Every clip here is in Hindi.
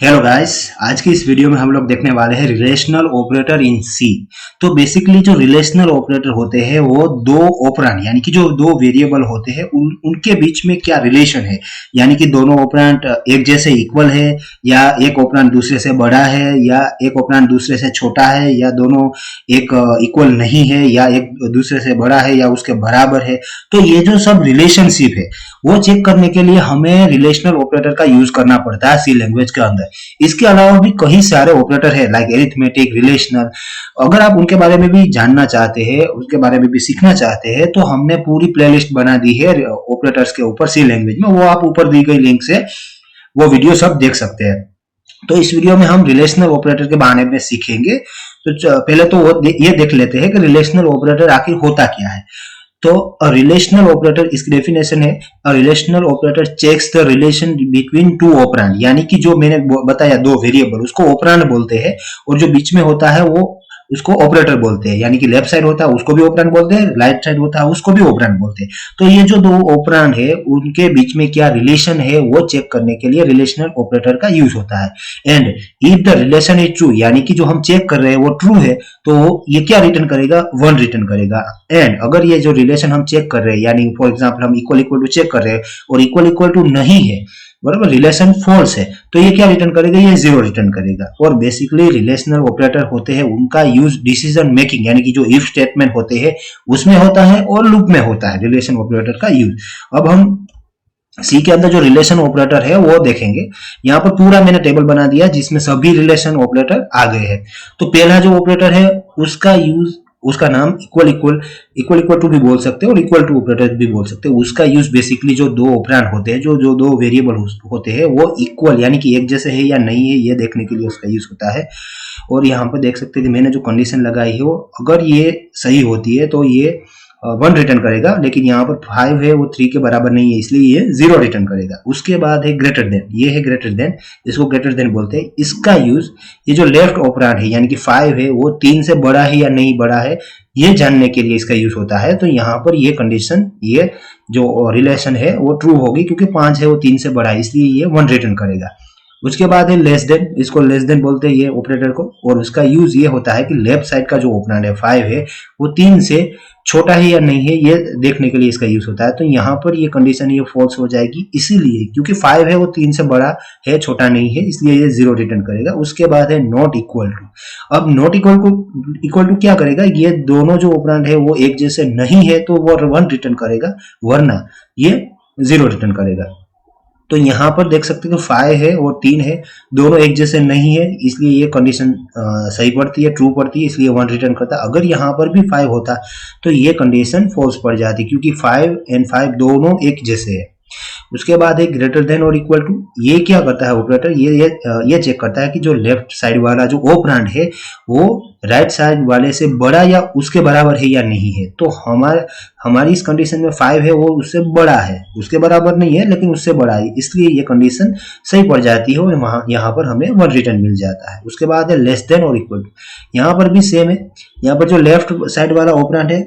हेलो गाइस, आज की इस वीडियो में हम लोग देखने वाले हैं रिलेशनल ऑपरेटर इन सी। तो बेसिकली जो रिलेशनल ऑपरेटर होते हैं वो दो ऑपरेंड यानी कि जो दो वेरिएबल होते हैं उनके बीच में क्या रिलेशन है, यानी कि दोनों ऑपरेंड एक जैसे इक्वल है या एक ऑपरेंड दूसरे से बड़ा है या एक ऑपरेंड दूसरे से छोटा है या दोनों एक इक्वल नहीं है या एक दूसरे से बड़ा है या उसके बराबर है। तो ये जो सब रिलेशनशिप है वो चेक करने के लिए हमें रिलेशनल ऑपरेटर का यूज करना पड़ता है सी लैंग्वेज के अंदर। इसके अलावा भी कई सारे ऑपरेटर है लाइक एरिथमेटिक, रिलेशनल। अगर आप उनके बारे में भी जानना चाहते हैं, उसके बारे में भी सीखना चाहते हैं, तो हमने पूरी प्लेलिस्ट बना दी है ऑपरेटर्स के ऊपर सी लैंग्वेज में। वो आप ऊपर दी गई लिंक से वो वीडियो सब देख सकते हैं। तो इस वीडियो में हम रिलेशनल ऑपरेटर के बारे में सीखेंगे। तो पहले तो ये देख लेते हैं कि रिलेशनल ऑपरेटर आखिर होता क्या है। तो अ रिलेशनल ऑपरेटर, इसकी डेफिनेशन है a relational operator checks the relation between two operand, यानी कि जो मैंने बताया दो वेरिएबल उसको ऑपरेंड बोलते हैं और जो बीच में होता है वो उसको ऑपरेटर बोलते हैं। यानी कि लेफ्ट साइड होता है उसको भी ऑपरेंड बोलते हैं, राइट साइड होता है उसको भी ऑपरेंड बोलते हैं। तो ये जो दो ऑपरेंड है उनके बीच में क्या रिलेशन है वो चेक करने के लिए रिलेशनल ऑपरेटर का यूज होता है। And if the relation is true, यानी कि जो हम चेक कर रहे हैं वो ट्रू है, तो ये क्या रिटर्न करेगा? वन रिटर्न करेगा। एंड अगर ये जो रिलेशन हम चेक कर रहे हैं, यानी फॉर एग्जांपल हम इक्वल इक्वल टू चेक कर रहे हैं और इक्वल इक्वल टू नहीं है, बराबर, रिलेशन फॉल्स है, तो ये क्या रिटर्न करेगा? ये जीरो रिटर्न करेगा। और बेसिकली रिलेशनल ऑपरेटर होते हैं, उनका यूज डिसीजन मेकिंग यानी कि जो इफ स्टेटमेंट होते हैं उसमें होता है और लूप में होता है रिलेशन ऑपरेटर का यूज। अब हम सी के अंदर जो रिलेशन ऑपरेटर है वो देखेंगे। यहाँ पर पूरा मैंने टेबल बना दिया जिसमें सभी रिलेशन ऑपरेटर आ गए हैं। तो पहला जो ऑपरेटर है उसका यूज, उसका नाम equal equal, equal equal to भी बोल सकते हैं और इक्वल टू ऑपरेटर भी बोल सकते हैं। उसका यूज बेसिकली जो दो ऑपरेंड होते हैं, जो जो दो वेरिएबल होते हैं वो इक्वल यानी कि एक जैसे है या नहीं है ये देखने के लिए उसका यूज होता है। और यहाँ पर देख सकते हैं कि मैंने जो कंडीशन लगाई है वो अगर ये सही होती है तो ये वन रिटर्न करेगा, लेकिन यहाँ पर 5 है वो 3 के बराबर नहीं है इसलिए ये 0 रिटर्न करेगा। उसके बाद है ग्रेटर देन, ये है ग्रेटर देन, इसको ग्रेटर देन बोलते हैं। इसका यूज ये जो लेफ्ट ऑपरेंड है यानी कि 5 है वो 3 से बड़ा है या नहीं बड़ा है ये जानने के लिए इसका यूज होता है। तो यहाँ पर ये कंडीशन, ये जो रिलेशन है वो ट्रू होगी क्योंकि 5 है वो 3 से बड़ा है इसलिए ये 1 रिटर्न करेगा। उसके बाद है लेस देन, इसको लेस देन बोलते हैं ये ऑपरेटर को, और उसका यूज ये होता है कि लेफ्ट साइड का जो ऑपरेंड है 5 है वो 3 से छोटा है या नहीं है ये देखने के लिए इसका यूज होता है। तो यहाँ पर ये कंडीशन ये फॉल्स हो जाएगी, इसीलिए क्योंकि 5 है वो 3 से बड़ा है, छोटा नहीं है, इसलिए ये 0 रिटर्न करेगा। उसके बाद है नॉट इक्वल टू। अब नॉट इक्वल टू क्या करेगा? ये दोनों जो ऑपरेंड है वो एक जैसे नहीं है तो वो 1 रिटर्न करेगा, वरना ये 0 रिटर्न करेगा। तो यहाँ पर देख सकते हैं कि 5 है और 3 है, दोनों एक जैसे नहीं है इसलिए ये कंडीशन सही पड़ती है, ट्रू पड़ती है, इसलिए 1 रिटर्न करता है। अगर यहाँ पर भी 5 होता तो ये कंडीशन फॉल्स पड़ जाती क्योंकि 5 एंड 5 दोनों एक जैसे है। उसके बाद है ग्रेटर देन और इक्वल टू। ये क्या करता है ऑपरेटर? ये चेक करता है कि जो लेफ्ट साइड वाला जो ऑपरेंड है वो राइट साइड वाले से बड़ा या उसके बराबर है या नहीं है। तो हमारी इस कंडीशन में 5 है वो उससे बड़ा है, उसके बराबर नहीं है लेकिन उससे बड़ा है, इसलिए ये कंडीशन सही पड़ जाती है और यहाँ पर हमें 1 रिटर्न मिल जाता है। उसके बाद है लेस देन और इक्वल टू। यहाँ पर भी सेम है, यहाँ पर जो लेफ्ट साइड वाला ऑपरेंड है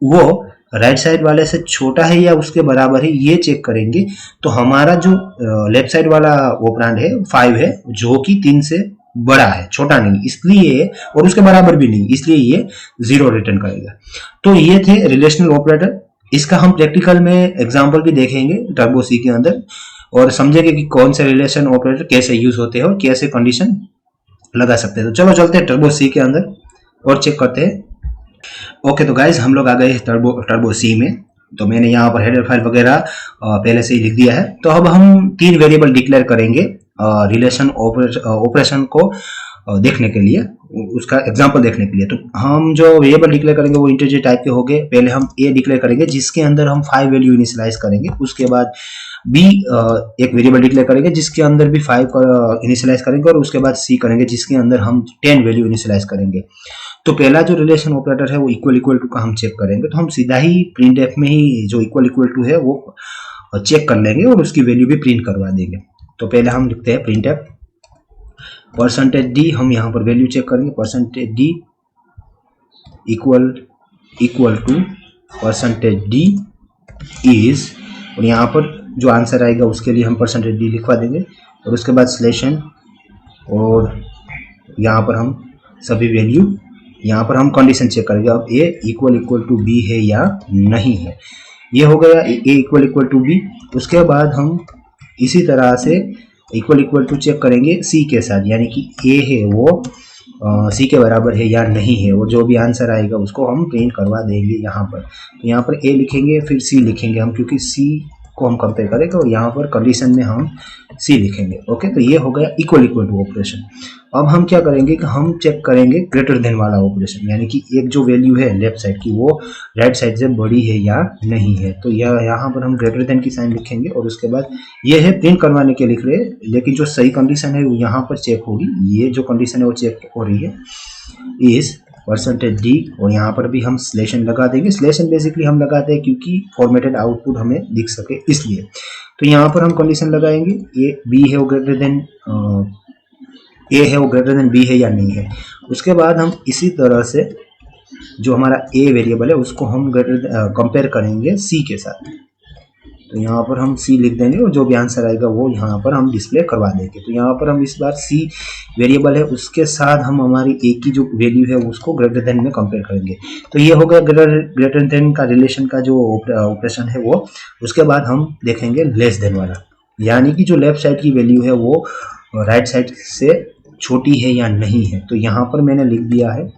वो राइट साइड वाले से छोटा है या उसके बराबर है ये चेक करेंगे। तो हमारा जो लेफ्ट साइड वाला ऑपरेंड है 5 है जो कि 3 से बड़ा है, छोटा नहीं, इसलिए, और उसके बराबर भी नहीं, इसलिए ये 0 रिटर्न करेगा। तो ये थे रिलेशनल ऑपरेटर। इसका हम प्रैक्टिकल में एग्जांपल भी देखेंगे टर्बो सी के अंदर और समझेंगे कि कौन से रिलेशन ऑपरेटर कैसे यूज होते हैं और कैसे कंडीशन लगा सकते हैं। तो चलो चलते हैं टर्बो सी के अंदर और चेक करते हैं। ओके, तो गाइज हम लोग आ गए टर्बो सी में। तो मैंने यहाँ पर हेडर फाइल वगैरह पहले से ही लिख दिया है। तो अब हम 3 वेरिएबल डिक्लेयर करेंगे रिलेशन ऑपरेशन को देखने के लिए, उसका एग्जांपल देखने के लिए। तो हम जो वेरिएबल डिक्लेयर करेंगे वो इंटीजर टाइप के होंगे। पहले हम ए डिक्लेयर करेंगे जिसके अंदर हम 5 वैल्यू इनिशियलाइज करेंगे। उसके बाद बी एक वेरिएबल डिक्लेयर करेंगे जिसके अंदर भी 5 इनिशियलाइज करेंगे और उसके बाद सी करेंगे जिसके अंदर हम 10 वैल्यू इनिशियलाइज करेंगे। तो पहला जो रिलेशन ऑपरेटर है वो इक्वल इक्वल टू का हम चेक करेंगे। तो हम सीधा ही प्रिंटएफ में ही जो इक्वल इक्वल टू है वो चेक कर लेंगे और उसकी वैल्यू भी प्रिंट करवा देंगे। तो पहले हम लिखते हैं प्रिंटएफ %d, हम यहाँ पर वैल्यू चेक करेंगे %d equal to %d is, और यहाँ पर जो आंसर आएगा उसके लिए हम %d लिखवा देंगे और उसके बाद स्लेशन और यहाँ पर हम सभी वैल्यू, यहाँ पर हम कंडीशन चेक करेंगे अब a इक्वल टू b है या नहीं है। ये हो गया a इक्वल टू b। उसके बाद हम इसी तरह से इक्वल टू चेक करेंगे c के साथ, यानी कि a है वो सी के बराबर है या नहीं है, और जो भी आंसर आएगा उसको हम प्रिंट करवा देंगे यहाँ पर। तो यहाँ पर ए लिखेंगे फिर सी लिखेंगे हम, क्योंकि सी को हम कंपेयर करें तो यहाँ पर कंडीशन में हम सी लिखेंगे। ओके, तो ये हो गया इक्वल टू ऑपरेशन। अब हम क्या करेंगे कि हम चेक करेंगे ग्रेटर देन वाला ऑपरेशन, यानी कि एक जो वैल्यू है लेफ्ट साइड की वो राइट साइड से बड़ी है या नहीं है। तो यह यहाँ पर हम ग्रेटर देन की साइन लिखेंगे और उसके बाद ये है प्रिंट करवाने के लिख रहे हैं, लेकिन जो सही कंडीशन है वो यहाँ पर चेक होगी। ये जो कंडीशन है वो चेक हो रही है इस परसेंटेज डी, और यहाँ पर भी हम स्लेशन लगा देंगे। स्लेशन बेसिकली हम लगाते हैं क्योंकि फॉर्मेटेड आउटपुट हमें दिख सके इसलिए। तो यहाँ पर हम कंडीशन लगाएंगे ए बी है वो ग्रेटर देन ए है वो ग्रेटर देन बी है या नहीं है। उसके बाद हम इसी तरह से जो हमारा ए वेरिएबल है उसको हम कंपेयर करेंगे सी के साथ। तो यहाँ पर हम सी लिख देंगे और जो भी आंसर आएगा वो यहाँ पर हम डिस्प्ले करवा देंगे। तो यहाँ पर हम इस बार सी वेरिएबल है उसके साथ हम हमारी ए की जो वैल्यू है उसको ग्रेटर देन में कंपेयर करेंगे। तो ये हो गया ग्रेटर देन का रिलेशन का जो ऑपरेशन है वो। उसके बाद हम देखेंगे लेस देन वाला, यानी कि जो लेफ्ट साइड की वैल्यू है वो राइट साइड से छोटी है या नहीं है। तो यहाँ पर मैंने लिख दिया है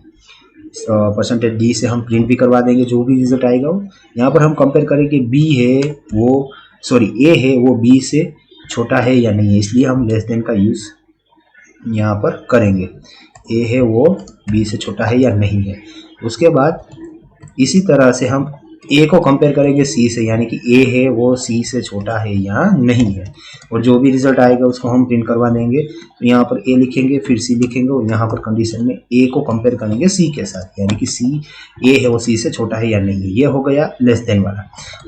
परसेंटेज डी से हम प्रिंट भी करवा देंगे जो भी रिजल्ट आएगा वो। यहाँ पर हम कंपेयर करेंगे बी है वो ए है वो बी से छोटा है या नहीं है, इसलिए हम लेस देन का यूज यहाँ पर करेंगे। ए है वो बी से छोटा है या नहीं है। उसके बाद इसी तरह से हम ए को कंपेयर करेंगे सी से, यानी कि ए है वो सी से छोटा है या नहीं है, और जो भी रिजल्ट आएगा उसको हम प्रिंट करवा देंगे। तो यहाँ पर ए लिखेंगे फिर सी लिखेंगे और यहाँ पर कंडीशन में ए को कंपेयर करेंगे सी के साथ, यानी कि सी ए है वो सी से छोटा है या नहीं है। ये हो गया लेस देन वाला।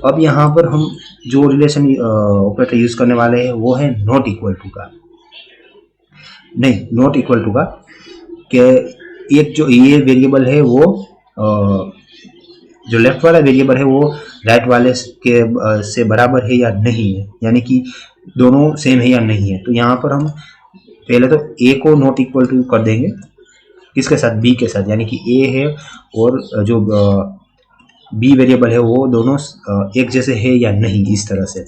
अब यहाँ पर हम जो रिलेशन ऑपरेटर यूज करने वाले हैं वो है नॉट इक्वल टू का। नहीं, नॉट इक्वल टू का कि एक जो ये वेरिएबल है वो जो लेफ्ट वाला वेरिएबल है वो राइट वाले के से बराबर है या नहीं है, यानी कि दोनों सेम है या नहीं है। तो यहाँ पर हम पहले तो ए को नॉट इक्वल टू कर देंगे किसके साथ, बी के साथ, यानी कि ए है और जो बी वेरिएबल है वो दोनों एक जैसे है या नहीं। इस तरह से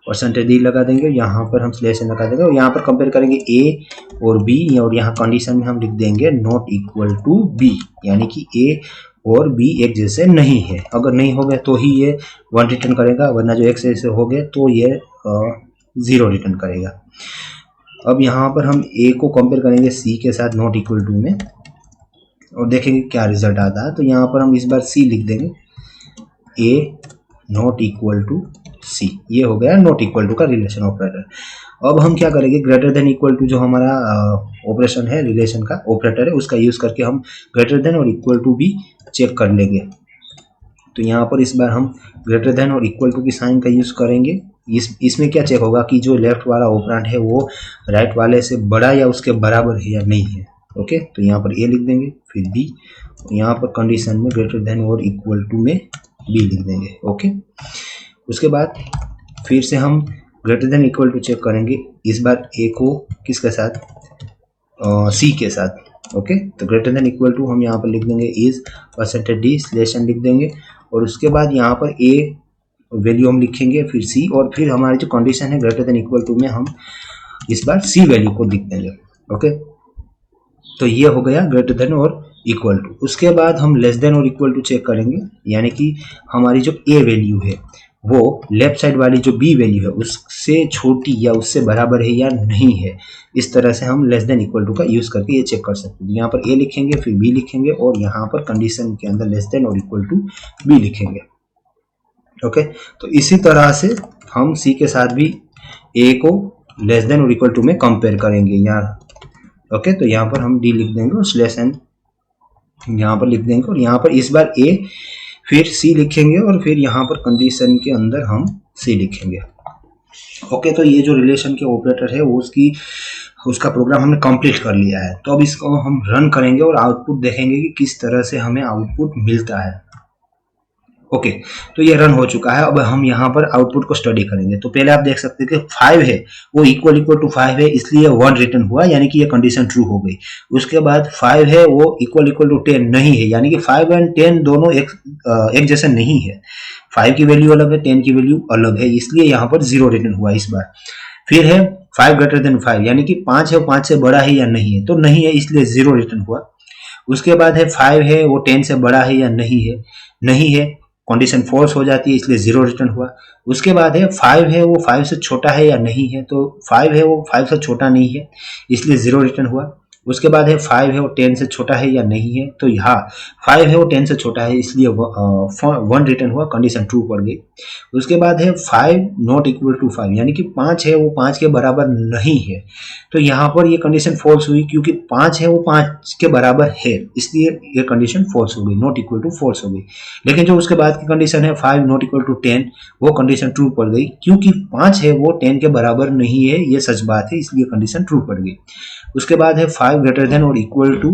परसेंटेज डी लगा देंगे, यहाँ पर हम स्लेशन लगा देंगे और यहाँ पर कंपेयर करेंगे ए और बी, और यहाँ कंडीशन में हम लिख देंगे नॉट इक्वल टू बी, यानी कि ए और बी एक जैसे नहीं है। अगर नहीं हो गया तो ही ये 1 रिटर्न करेगा, वरना जो एक जैसे हो गए तो ये 0 रिटर्न करेगा। अब यहाँ पर हम ए को कंपेयर करेंगे सी के साथ नॉट इक्वल टू में और देखेंगे क्या रिजल्ट आता है। तो यहाँ पर हम इस बार सी लिख देंगे, ए नॉट इक्वल टू सी। ये हो गया नॉट इक्वल टू का रिलेशन ऑपरेटर। अब हम क्या करेंगे, ग्रेटर देन इक्वल टू जो हमारा ऑपरेशन है रिलेशन का ऑपरेटर है उसका यूज करके हम ग्रेटर देन और इक्वल टू भी चेक कर लेंगे। तो यहाँ पर इस बार हम ग्रेटर देन और इक्वल टू की साइन का यूज करेंगे। इसमें क्या चेक होगा कि जो लेफ्ट वाला ऑपरेंड है वो राइट वाले से बड़ा या उसके बराबर है या नहीं है। ओके, तो यहाँ पर ए लिख देंगे फिर बी, यहाँ पर कंडीशन में ग्रेटर देन और इक्वल टू में बी लिख देंगे। ओके, उसके बाद फिर से हम greater than equal to check करेंगे, इस बार ए को किसके साथ, सी के साथ। ओके, तो ग्रेटर देन इक्वल टू हम यहाँ पर लिख देंगे इज परसेंटेज डी स्लेशन लिख देंगे और उसके बाद यहाँ पर ए वैल्यू हम लिखेंगे फिर सी, और फिर हमारी जो कंडीशन है ग्रेटर देन इक्वल टू में हम इस बार सी वैल्यू को लिख देंगे। ओके, तो ये हो गया ग्रेटर देन और इक्वल टू। उसके बाद हम लेस देन और इक्वल टू चेक करेंगे, यानी कि हमारी जो ए वैल्यू है वो लेफ्ट साइड वाली जो बी वैल्यू है उससे छोटी या उससे बराबर है या नहीं है। इस तरह से हम लेस देन इक्वल टू का यूज करके ये चेक कर सकते हैं। यहाँ पर ए लिखेंगे फिर बी लिखेंगे और यहाँ पर कंडीशन के अंदर लेस देन और इक्वल टू बी लिखेंगे। ओके, तो इसी तरह से हम सी के साथ भी ए को लेस देन और इक्वल टू में कंपेयर करेंगे यहाँ। ओके, तो यहाँ पर हम डी लिख देंगे और स्लेश एन यहाँ पर लिख देंगे और यहाँ पर इस बार ए फिर सी लिखेंगे और फिर यहाँ पर कंडीशन के अंदर हम सी लिखेंगे। ओके, तो ये जो रिलेशन के ऑपरेटर है वो उसका प्रोग्राम हमने कंप्लीट कर लिया है। तो अब इसको हम रन करेंगे और आउटपुट देखेंगे कि किस तरह से हमें आउटपुट मिलता है। ओके, तो ये रन हो चुका है। अब हम यहाँ पर आउटपुट को स्टडी करेंगे। तो पहले आप देख सकते हैं कि 5 है वो इक्वल टू 5 है, इसलिए 1 रिटर्न हुआ, यानी कि ये कंडीशन ट्रू हो गई। उसके बाद 5 है वो इक्वल टू 10 नहीं है, यानी कि 5 एंड 10 दोनों एक जैसे नहीं है। 5 की वैल्यू अलग है, 10 की वैल्यू अलग है, इसलिए यहाँ पर 0 रिटर्न हुआ इस बार। फिर है 5 ग्रेटर देन 5, यानी कि 5 है वो 5 से बड़ा है या नहीं है, तो नहीं है, इसलिए 0 रिटर्न हुआ। उसके बाद है 5 है वो 10 से बड़ा है या नहीं है, नहीं है, कंडीशन फॉल्स हो जाती है, इसलिए 0 रिटर्न हुआ। उसके बाद है 5 है वो 5 से छोटा है या नहीं है, तो 5 है वो 5 से छोटा नहीं है, इसलिए 0 रिटर्न हुआ। उसके बाद है 5 है वो 10 से छोटा है या नहीं है, तो यहाँ 5 है वो 10 से छोटा है, इसलिए 1 रिटर्न हुआ, कंडीशन ट्रू पड़ गई। उसके बाद है 5 नॉट इक्वल टू 5, यानी कि 5 है वो 5 के बराबर नहीं है, तो यहाँ पर ये कंडीशन फॉल्स हुई, क्योंकि 5 है वो 5 के बराबर है, इसलिए ये कंडीशन फॉल्स हो गई, नॉट इक्वल टू फॉल्स हो गई। लेकिन जो उसके बाद की कंडीशन है 5 नॉट इक्वल टू 10, वो कंडीशन ट्रू पड़ गई, क्योंकि 5 है वो 10 के बराबर नहीं है, ये सच बात है, इसलिए कंडीशन ट्रू पड़ गई। उसके बाद है 5 ग्रेटर देन और इक्वल टू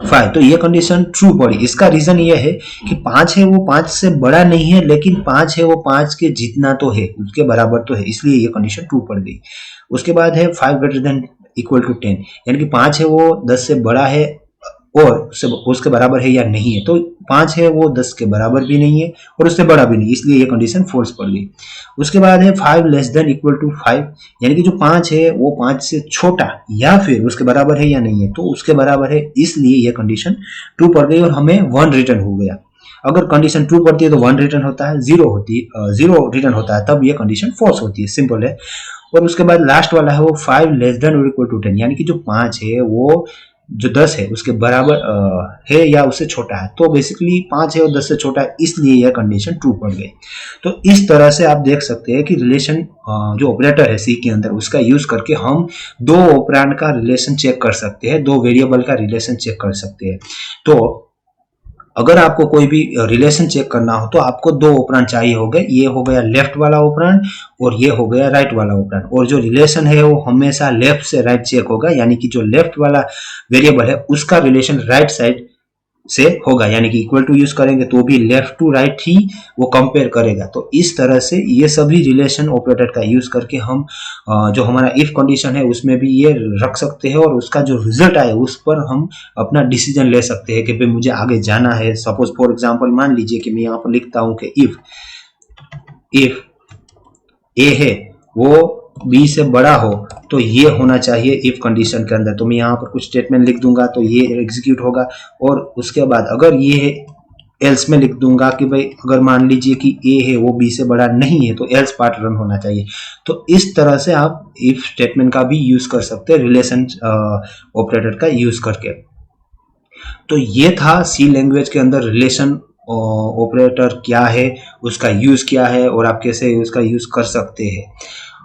5, तो ये कंडीशन ट्रू पड़ी। इसका रीजन ये है कि 5 है वो 5 से बड़ा नहीं है, लेकिन 5 है वो 5 के जितना तो है, उसके बराबर तो है, इसलिए ये कंडीशन ट्रू पड़ गई। उसके बाद है 5 ग्रेटर देन इक्वल टू 10, यानी कि 5 है वो 10 से बड़ा है और उसके बराबर है या नहीं है, तो 5 है वो 10 के बराबर भी नहीं है और उससे बड़ा भी नहीं, इसलिए ये कंडीशन फॉल्स पड़ गई। उसके बाद है 5 लेस देन इक्वल टू 5, यानी कि जो 5 है वो 5 से छोटा या फिर उसके बराबर है या नहीं है, तो उसके बराबर है, इसलिए ये कंडीशन ट्रू पड़ गई और हमें 1 रिटर्न हो गया। अगर कंडीशन ट्रू पड़ती है तो 1 रिटर्न होता है, 0 रिटर्न होता है, तब ये कंडीशन फॉल्स होती है, सिंपल है। और उसके बाद लास्ट वाला है वो 5 लेस देन और इक्वल टू 10, यानी कि जो 5 है वो जो 10 है उसके बराबर है या उससे छोटा है, तो बेसिकली 5 है और 10 से छोटा है, इसलिए यह कंडीशन ट्रू पड़ गई। तो इस तरह से आप देख सकते हैं कि रिलेशन जो ऑपरेटर है सी के अंदर, उसका यूज करके हम दो ऑपरेंड का रिलेशन चेक कर सकते हैं, दो वेरिएबल का रिलेशन चेक कर सकते हैं। तो अगर आपको कोई भी रिलेशन चेक करना हो तो आपको दो ऑपरेंड चाहिए होंगे, ये हो गया लेफ्ट वाला ऑपरेंड और ये हो गया राइट वाला ऑपरेंड, और जो रिलेशन है वो हमेशा लेफ्ट से राइट चेक होगा, यानी कि जो लेफ्ट वाला वेरिएबल है उसका रिलेशन राइट साइड से होगा, यानी कि इक्वल टू यूज करेंगे तो भी लेफ्ट टू राइट ही वो कंपेयर करेगा। तो इस तरह से ये सभी रिलेशन ऑपरेटर का यूज करके हम जो हमारा इफ कंडीशन है उसमें भी ये रख सकते हैं और उसका जो रिजल्ट आए उस पर हम अपना डिसीजन ले सकते हैं कि भाई मुझे आगे जाना है। सपोज फॉर एग्जांपल मान लीजिए कि मैं यहाँ पर लिखता हूँ कि इफ ए है वो बी से बड़ा हो तो ये होना चाहिए इफ कंडीशन के अंदर। तो मैं यहाँ पर कुछ स्टेटमेंट लिख दूंगा तो ये एग्जीक्यूट होगा, और उसके बाद अगर ये एल्स में लिख दूंगा कि भाई अगर मान लीजिए कि ए है वो बी से बड़ा नहीं है तो एल्स पार्ट रन होना चाहिए। तो इस तरह से आप इफ स्टेटमेंट का भी यूज कर सकते हैं रिलेशन ऑपरेटर का यूज करके। तो ये था सी लैंग्वेज के अंदर रिलेशन ऑपरेटर क्या है, उसका यूज क्या है और आप कैसे उसका यूज कर सकते हैं।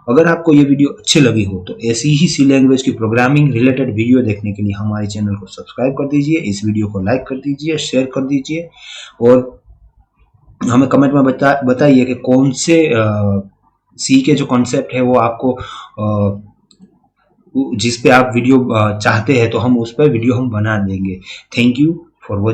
अगर आपको ये वीडियो अच्छी लगी हो तो ऐसी ही सी लैंग्वेज की प्रोग्रामिंग रिलेटेड वीडियो देखने के लिए हमारे चैनल को सब्सक्राइब कर दीजिए, इस वीडियो को लाइक कर दीजिए, शेयर कर दीजिए और हमें कमेंट में बताइए कि कौन से सी के जो कॉन्सेप्ट है वो आपको जिस पे आप वीडियो चाहते हैं तो हम उस पर वीडियो हम बना देंगे। Thank you for watching.